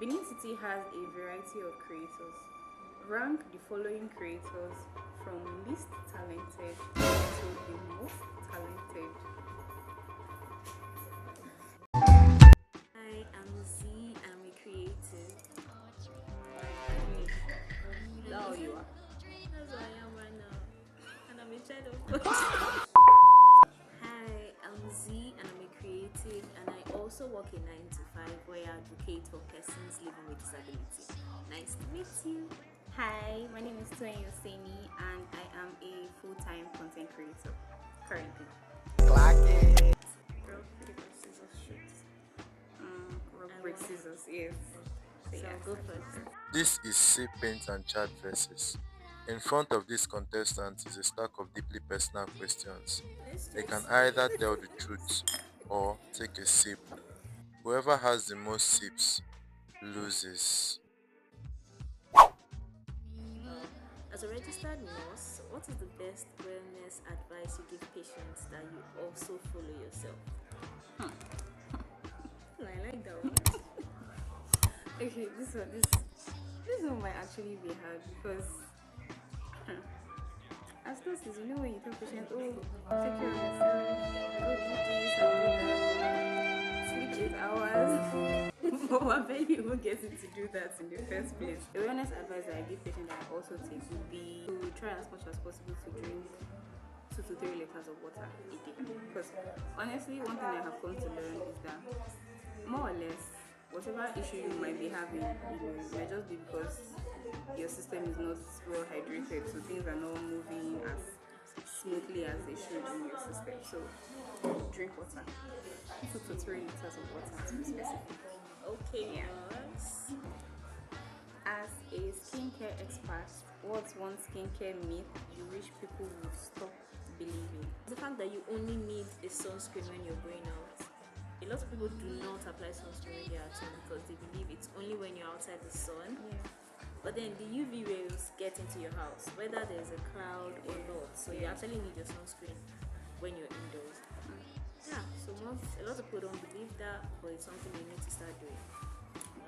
Benin City has a variety of creators. Rank the following creators from least talented to the most talented. Hi, I'm Zee. I'm a creative. Finish. Is that how you are? That's who I am right now. And I'm a child of God. Hi, I'm Zee and I'm a creative, and I also work a 9 to 5 where I advocate for persons living with disability. Nice to meet you. Hi, my name is Toyin and I am a full-time content creator currently. Rock, paper, scissors, shoot. Rock, break, scissors, yes. So yes. go first. This is Say Paint and Chat Versus. In front of these contestants is a stack of deeply personal questions. They can either tell the truth or take a sip. Whoever has the most sips loses. As a registered nurse, what is the best wellness advice you give patients that you also follow yourself? I like that one. Okay, this one might actually be hard because as nurses, you know when you tell patients, oh, take care of yourself, go do this and do that, sleep 8 hours. But we're barely even getting to do that in the first place. The wellness advice that I give patients that I also take would be to try as much as possible to drink 2 to 3 liters of water a day. Because honestly, one thing I have come to learn is that more or less, whatever issue you might be having, it might just be because your system is not well hydrated, so things are not moving as smoothly as they should in your system. So drink water, 2 to 3 liters of water to be specific. Okay, Yeah. nurse. As a skincare expert, what's one skincare myth you wish people would stop believing? The fact that you only need a sunscreen when you're going out. A lot of people do not apply sunscreen when they're at home because they believe it's only when you're outside the sun. Yeah. But then the UV rays get into your house, whether there's a cloud or not. So you actually need your sunscreen when you're indoors. Yeah, so a lot of people don't believe that, but it's something you need to start doing.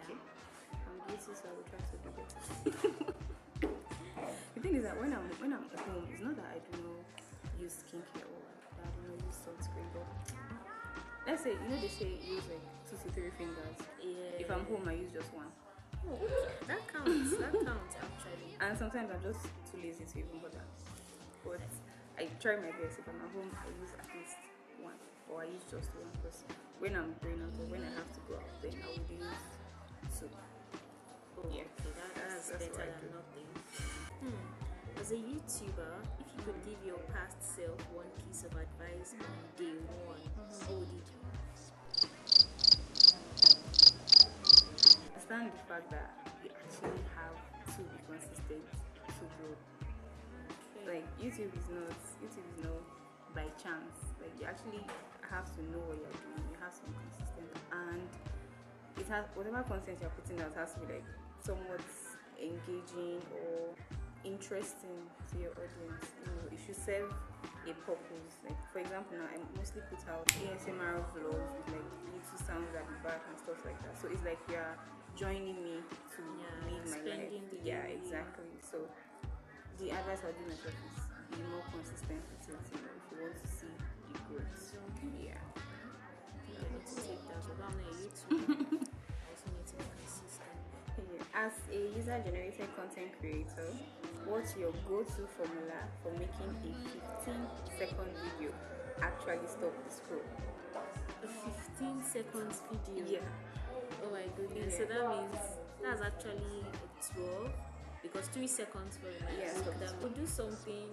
Okay. I'm guilty, so I will try to do better. The thing is that when I'm at home, it's not that I do not use skincare or that I do not use sunscreen, but let's say, they say use like 2 to 3 fingers. Yeah. If I'm home, I use just one. Oh, okay. That counts. That counts actually. And sometimes I'm just too lazy to even bother. But I try my best. If I'm at home, I use at least one, or I use just one. Because when I'm going out or when I have to go out, then I would use 2. Oh, Yeah. okay. That's what better I than do. nothing. As a YouTuber, if you could give your past self one piece of advice on day one, what would it be? Understand the fact that you actually have to be consistent to grow. Like YouTube is not by chance. Like you actually have to know what you're doing. You have to be consistent, and it has whatever content you're putting out has to be like somewhat engaging or interesting to your audience. It should serve a purpose. Like for example, now I mostly put out ASMR vlogs with like little sounds at the back and stuff like that. So it's like you're joining me to live my life. spending the Yeah, day. exactly. So the advice I'll give myself is be more consistent with it, if you want to see the growth. Yeah. I need to take that, but I'm not a YouTuber. I also need to be consistent. As a user-generated content creator, what's your go-to formula for making a 15-second video actually stop the scroll? A 15 seconds video. Yeah. Oh my goodness. Yeah. So that means that's actually a 12 because 3 seconds for it. Yeah. So that we'll do something.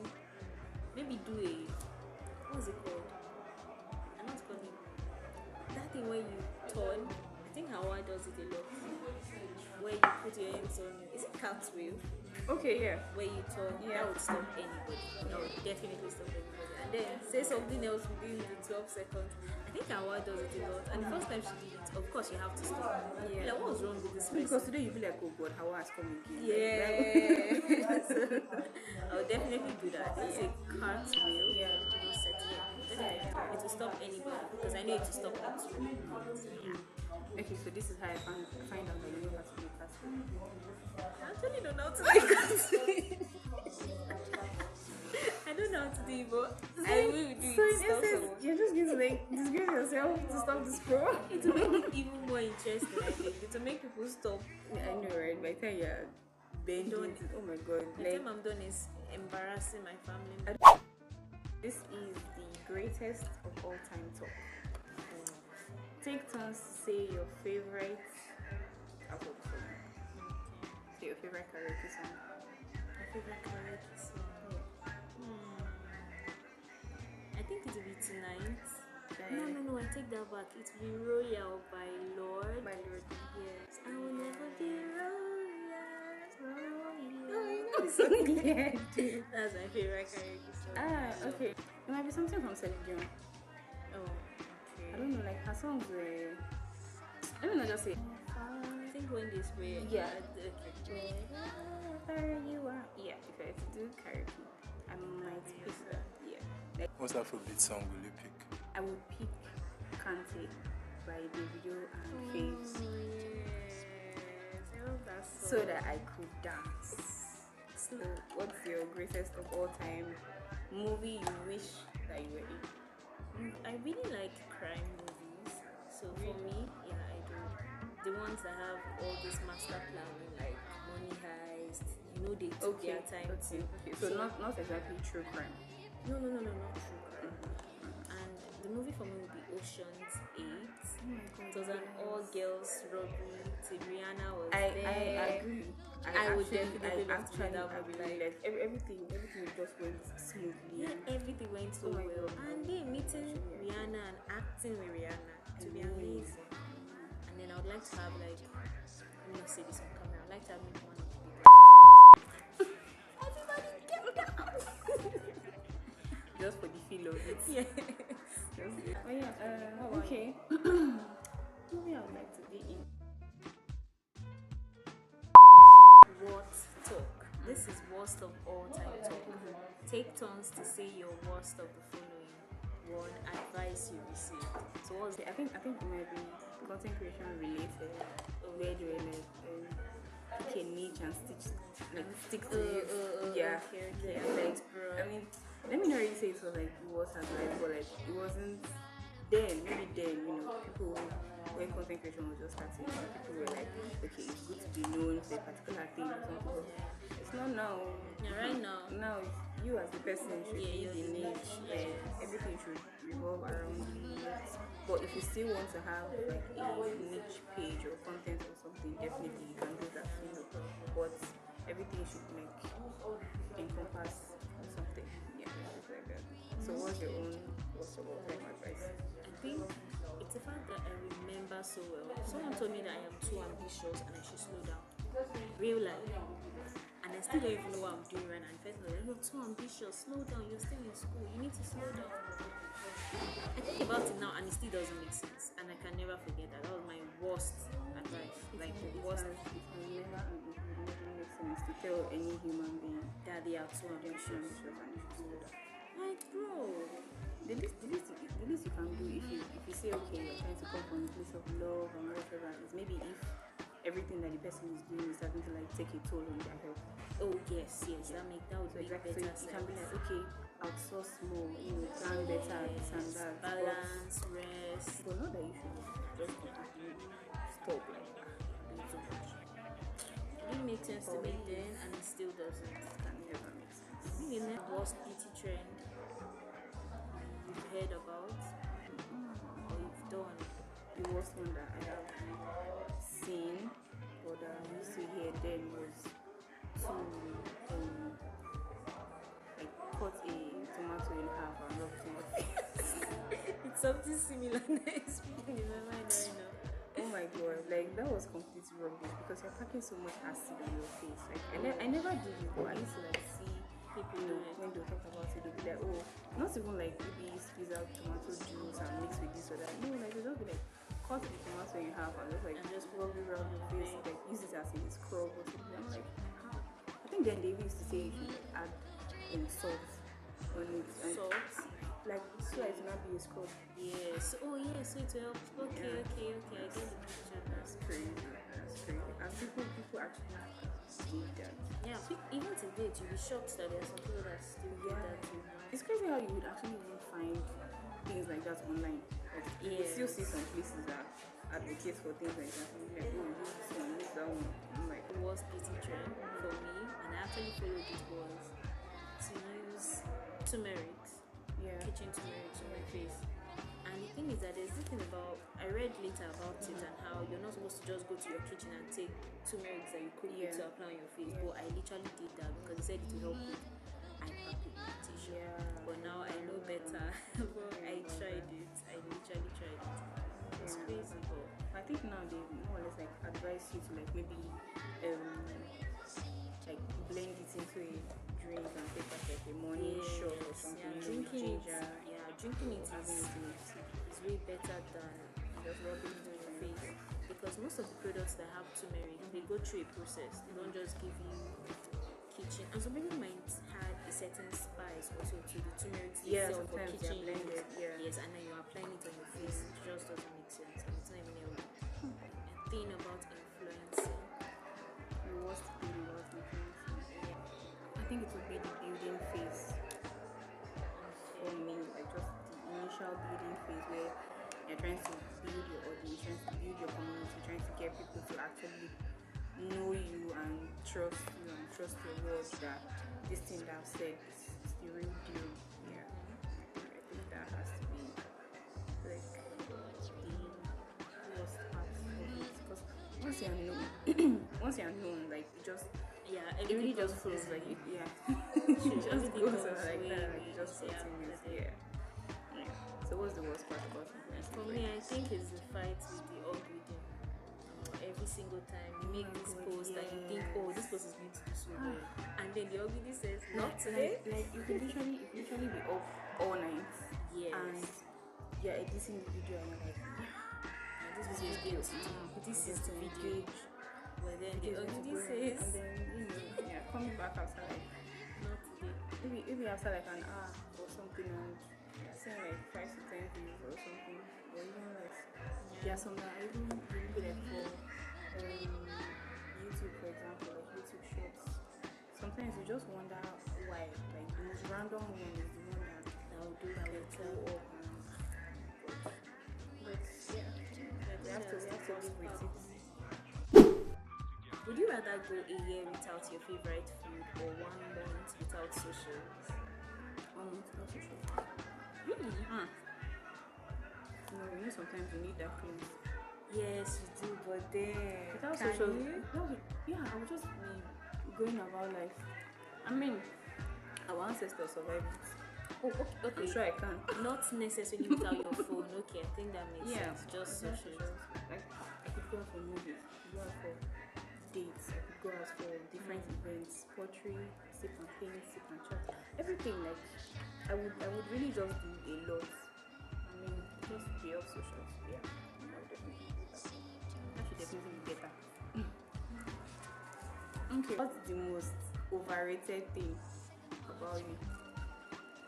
Maybe do a what's it called? I'm not calling it. That thing where you turn. I think Hawaii does it a lot. Where you put your hands on. Is it cartwheel? Okay, yeah. Where you turn. Yeah. That would stop anybody. That would definitely stop anybody. And then say something else within the 12 seconds. I think Hawaii does it a lot. And the first time she did it, of course you have to stop. Yeah. Like, what's wrong with this person? Because today you'll be like, oh God, how has come again? Yeah. I would definitely do that. It's a cartwheel. Yeah. Not setting up. Definitely. It will stop anybody because I know it will stop me too. Yeah. Okay, so this is how I find out that you know how to I don't know how to do it. I don't know how to do it, but I will do it. So in Stop essence, someone. you're just going to like disgrace yourself to stop this pro. It will make it even more interesting, I think. It will make people stop. I know, right? By the time you're bending, Don't. oh my god. The Like, time I'm done is embarrassing my family. this is the greatest of all time talk. Take turns to say your favorite album song. Say your favorite karaoke song. My favorite karaoke song. I think it will be Tonight. No, I take that back. It will be Royal by Lord. By Lord. Yes. I will never be royal. Yeah, dude. That's my favorite karaoke song. Okay. It might be something from Celine Dion. Oh, I okay. don't know, like her songs were. Let me not just say. I think when they spray. Yeah. Okay. Wherever you are. Yeah, if I had to do karaoke, I might pick that. Yeah. Like, What Afrobeat song will you pick? I would pick Kante by Davido and Faves Yes. I love that song. so that I could dance. So, what's your greatest of all time movie you wish that you were in? I really like crime movies. So for me, yeah, I do. The ones that have all this master planning, like Money Heist. You know, they took their time to. Okay. So not exactly true crime. No, not true crime. And the movie for me would be Ocean's 8. Oh my god. It was an all-girls robbery. Rihanna was I there. agree. I would definitely love to do that movie. Like everything just went smoothly. Yeah, everything went so Oh my well. God. And then meeting Rihanna and acting with Rihanna to be amazing. And then I would like to have like, let me not say this on camera. I'd like to have maybe one of the big. Everybody get down. Just for the feel of it. Yes. Oh yeah. Okay. Movie I would like to be in. What talk? This is worst of all time talk. Take turns to say your worst of the following. One, advice you received. So what's Okay, I think it might be content creation related, where they were like pick a niche and stick to it. Yeah. Okay. Yeah, like, I mean, let me not really say it was like it was advice, but like it wasn't then. Maybe then, people when content creation was just starting, people were like, okay, it's good to be known for a particular thing or something. It's not now. Yeah, right now. Now you as the person should be the niche. Like, everything should revolve around you. But if you still want to have like a niche page or content or something, definitely you can do that. But everything should like encompass something. Yeah, just like that. So what's your own time advice? I think it's the fact that I remember so well. Someone told me that I am too ambitious and I should slow down. Real life. And I still don't even know what I'm doing right now. First of all, you're too ambitious. Slow down. You're still in school. You need to slow down. I think about it now and it still doesn't make sense. And I can never forget that. That was my worst advice. Like the worst. It will never make sense to tell any human being That they are too they're too ambitious. ambitious and you should slow down. Like, bro. The least you can do if you say okay, you're trying to come from a place of love and whatever, is maybe if everything that the person is doing is starting to like take a toll on their health. Oh yes, that would So make exactly, better so you can be sense. like, okay, outsource more, plan better, this and that. Balance, rest. But not that you should just completely stop like doing too much. It didn't make sense to me then, and it still doesn't. It can never make sense. The next worst beauty trend you've heard about or you've done. The worst one that I have seen or that I used to hear then was to like cut a tomato in half and rub it in your face. It's something similar next in my mind right now. Oh my god, like that was complete rubbish because you're packing so much acid on your face. Like I never did it, but I used to like see people when they talk about it, they'll be like, oh, not even like maybe squeeze out tomato juice and mix with this or that. No, like they'll just be like cut the tomato in half and just rub it around your face, like use it as a scrub or something. I'm like, how? I think then they used to say you should like, add salt on it. And Salt? like so it not be a scrub. Yes. Oh yes, so it helps. Okay, I get the picture. That's crazy. And people actually did that. Yeah, even today, you'll be shocked that there are some people that still do that till now. It's crazy how you would actually even find things like that online. Like, you still see some places that advocate for things like that. And you're like, oh, use this one, use that one. I'm like, The worst beauty trend for me, and I actually followed it, was to use turmeric, kitchen turmeric on my face. And the thing is that there's this thing about, I read later about it and how you're not supposed to just go to your kitchen and take turmeric that you cook with to apply on your face. But I literally did that because they said it will help with hyperpigmentation. But now I know better. But I tried it. I literally tried it. It's crazy, but I think now they more or less like advise you to like maybe like blend it into a drink and take like a morning shot or something. Drinking ginger. drinking it is way better than just rubbing it on your face, because most of the products that have turmeric, they go through a process. They don't just give you kitchen, and some people might add a certain spice also to the turmeric itself for kitchen use. Yes, and then you're applying it on your face. It just doesn't make sense, and it's not even healthy. A thing about influencing, The worst thing about influencing. I think it would be the building phase for me, like just the initial building phase where you're trying to build your audience, trying to build your community, trying to get people to actually know you and trust you and trust your words that this thing that I've said is the real deal. Yeah. I think that has to be like the worst part of it. Because once you're known, like it just it really just flows like it, it just goes on like that, like it just continues. So what's the worst part about influencing? for me, I think it's the fight with the algorithm. Every single time you make this post and you think, oh, this post is going to do so well, and then the algorithm says not today. Like you could literally be up all night and you're editing the video and you're like, And this video is going to do, this is the video. But then the algorithm says, and then coming back after like not today. maybe after like an hour or something, and you're saying like 5 to 10 views or something, or even less. There are some that are even really good like for YouTube, for example, like YouTube shorts. Sometimes you just wonder why, like the most random one is the one that will do that will blow up. But we have to live with it. Would you rather go a year without your favorite food or 1 month without socials? 1 month without social. Really? No, you know sometimes you need that cleanse. Yes, you do, but then Without can social, you? I would just be going about life. I mean, our ancestors survived it. Oh, okay. I'm sure I can. Not necessarily without your phone. Okay, I think that makes sense. Just socials. Like I could go out for movies, go out for dates, I could go out for different events, pottery, sip and paint, sip and chat, everything. Like I would really just do a lot. I mean, just be off socials. Yeah, I would definitely do that. That should definitely be better. Okay, what's the most overrated thing about you?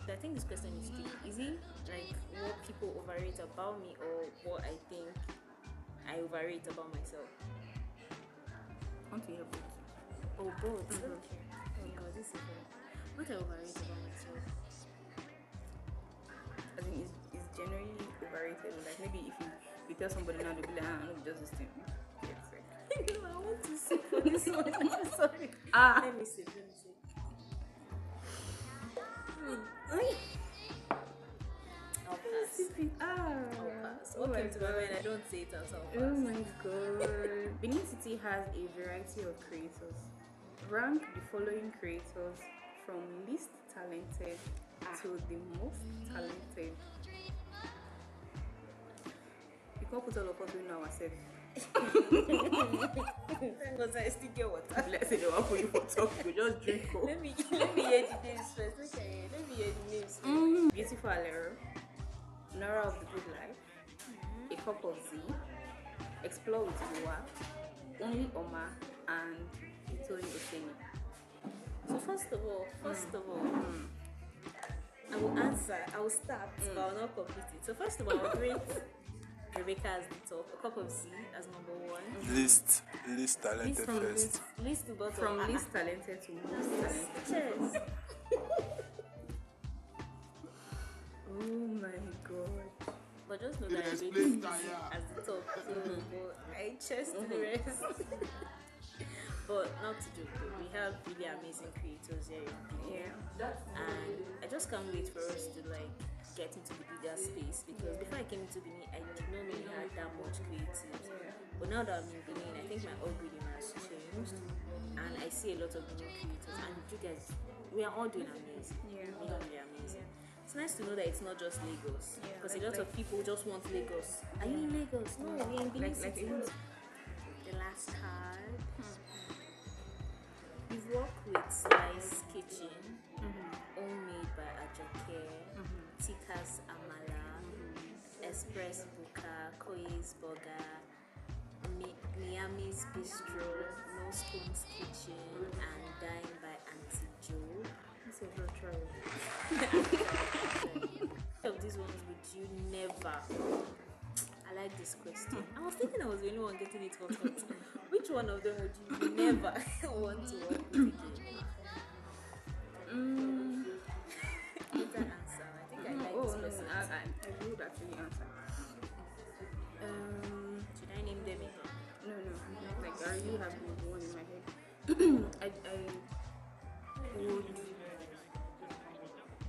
I think this question is tricky. Is it like what people overrate about me or what I think I overrate about myself? I want to hear both. Oh, both. Okay. Oh God, this is what I overrate about myself. I think it's generally overrated. Like maybe if you tell somebody now, they'll be like, no, just this thing. It's like, I want to sip for this one. I'm sorry. Let me sip. I'll pass. I'll pass. What came to my mind? I don't say it as I'll pass. Oh my god. Benin City has a variety of creators. Rank the following creators from least talented to the most talented. You can't put all of us in ourselves. Because I still get water. Let's say they want for you for talk, we just drink coke. Let me hear the names first. Okay, let me hear the names first. Beautiful Alero, Nora of the Good Life, A Cup of Zee, Explore with Lua, Only Oma, and Toyin. So first of all, I will answer. I will start, but I will not complete it. So first of all, I will rate Rebecca as the top, a cup of Zee as number one. Least talented first. Least to bottom. From least talented to most talented. Cheers. Oh my god. But just know that Rebecca is as the top. So, but I chest the rest. But not to joke though, we have really amazing creators here in PA. Yeah. And I just can't wait for us to like get into the bigger space, because before I came into Benin, I did not know we had that much creatives. But now that I'm in Benin, I think my algorithm has changed, and I see a lot of Benin creators, and you guys, we are all doing amazing. Yeah. Really amazing. It's nice to know that it's not just Lagos, Yeah, because like- a lot of people just want Lagos. Are you in Lagos? No, we're in Benin Like City. even The last card. We've worked with Slice Kitchen, all made by Ajake, Tika's Amala, Express Buka, Koye's Burger, Miami's Bistro, No Spoon's Kitchen, and Dine by Auntie Joe. this is your trial. Of these ones would you never? I like this question. I was thinking I was the only one getting it hot. Which one of them would you never want to work with again? Better answer. I think I like this person. I would actually answer. Should I name them again? No. Like I already have the one in my head. I would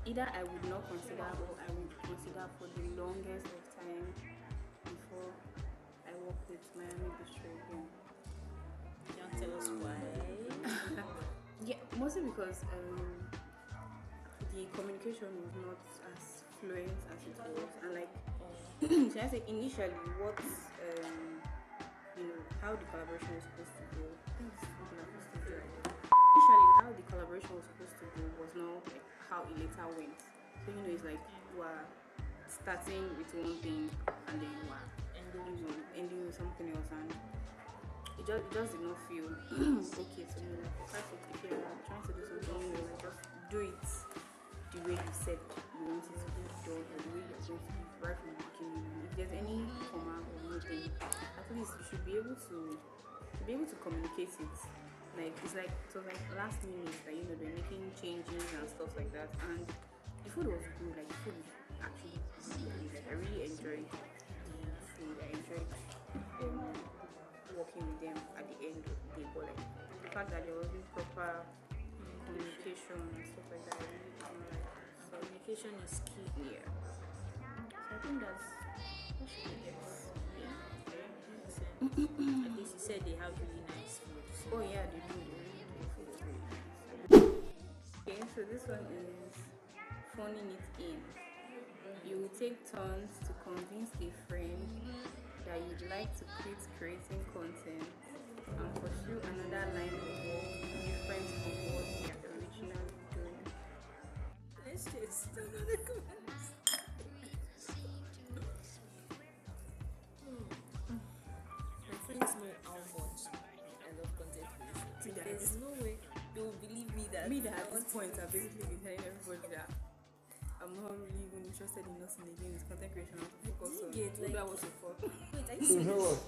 either I would not consider, or I would consider for the longest of time before I work with Miami Bistro again. You want to tell us why? Yeah, mostly because the communication was not as fluent as it was, and like should I say initially what how the collaboration was supposed to go. Initially, how the collaboration was supposed to go was not like how it later went. So it's like you are starting with one thing and then you are ending with something else, and it just did not feel okay to me. Like if you are trying to do something, like just do it the way you said you want it to be done, or the way you're going to be right from the beginning. And if there's any comma or anything, at least you should be able to communicate it. Like it's like so like last minute that they're making changes and stuff like that, and the food was good. Like the food was actually really good. Like I really enjoyed the food. I enjoyed working with them at the end of the day. But like the fact that there wasn't proper communication and stuff like that, I really don't like. So Communication is key. yeah. So I think that should be it. Yeah. At least you said they have really nice food. So Oh yeah, they do. Okay, so this one is phoning it in. You will take turns to convince a friend that you'd like to quit creating content and pursue another line of work different from what you're originally doing. let's just do the comments. My friends know how much I love content creation. There's no way they will believe me that At this point, I've basically been telling everybody that I'm not really even interested in nothing again with content creation. I'm focused on Like, that was so fun. wait, are you serious?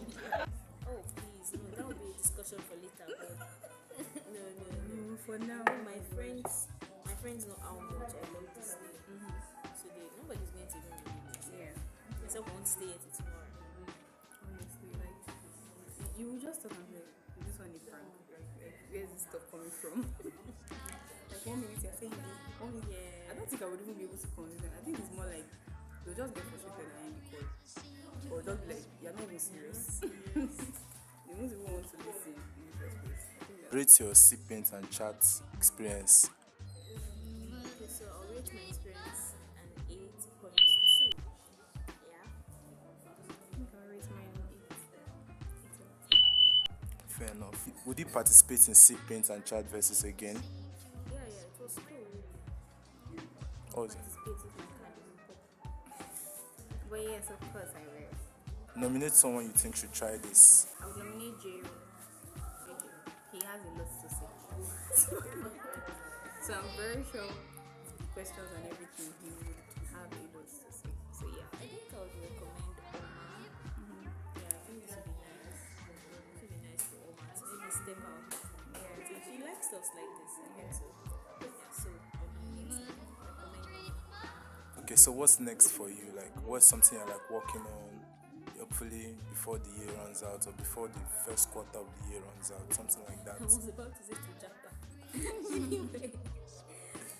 Oh please, no, that will be a discussion for later. But no. For now, My friends know how much I love this thing. So nobody's going to even believe this. yeah. Myself won't stay at it tomorrow. Honestly, like you will just talk and be like, this one is prank. Like, where's this stuff coming from? Like 1 minute you're saying this, 1 minute. Yeah. I don't think I would even be able to convince them. I think it's more like they'll just get frustrated and end the call, or just be like, you're not even serious. They won't even want to listen in the first place. I think that's Rate your sip paint and chat experience. Okay, so I'll rate my experience an 8.2. Yeah. I think I'll rate mine 8. Fair enough. Would you participate in sip paint and chat versus again? Yeah, it was cool. What was it? Participate with my card in pop. But yes, of course I will. Nominate someone you think should try this. I would nominate Jay. He has a lot to say. So I'm very sure the questions and everything he would have a lot to say. So yeah. I think I would recommend Oma to be nice. To be nice to Omas. Maybe step out. Yeah. So she likes stuff like this. I guess so. Yeah. So I'll nominate her. Recommend her. Okay, so what's next for you? Like, what's something you're like working on? Hopefully, before the year runs out, or before the first quarter of the year runs out, something like that. I was about to say to Japa. Anyway,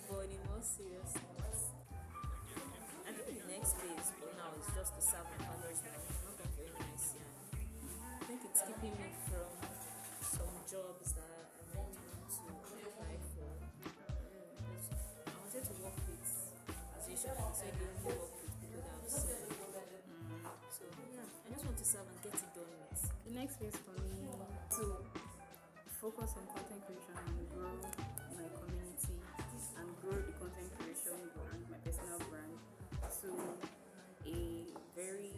but in more serious notes, I think the next phase for now is just to serve my father's life. Not that very nice, yeah. I think it's keeping me from some jobs that I might want to apply for. Because I wanted to work with, as usual, so I only work with people that have served. So yeah, I just want to serve and get it done with. The next phase for me to focus on content creation and grow my community and grow the content creation brand, my personal brand, to a very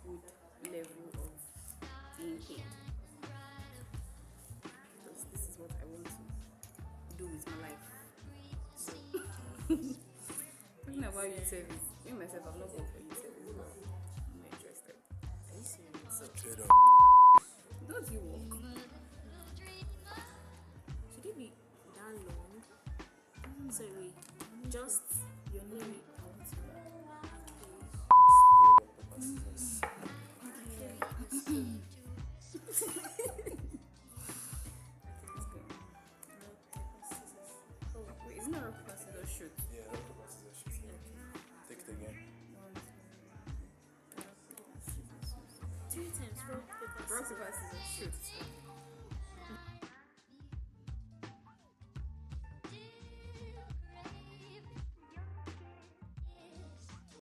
good level of being paid. Because this is what I want to do with my life. So talking about youth service, me myself, I'm not going for youth service. I'm not interested. Are you serious? So Straight up. don't you work? Should it be that long? Sorry, wait. Just your name. I want to Oh, wait, isn't that rock, paper, scissors, shoot? Yeah, rock, paper, scissors, shoot. Take it again. 3 times rock, paper, Rock, paper, scissors, shoot.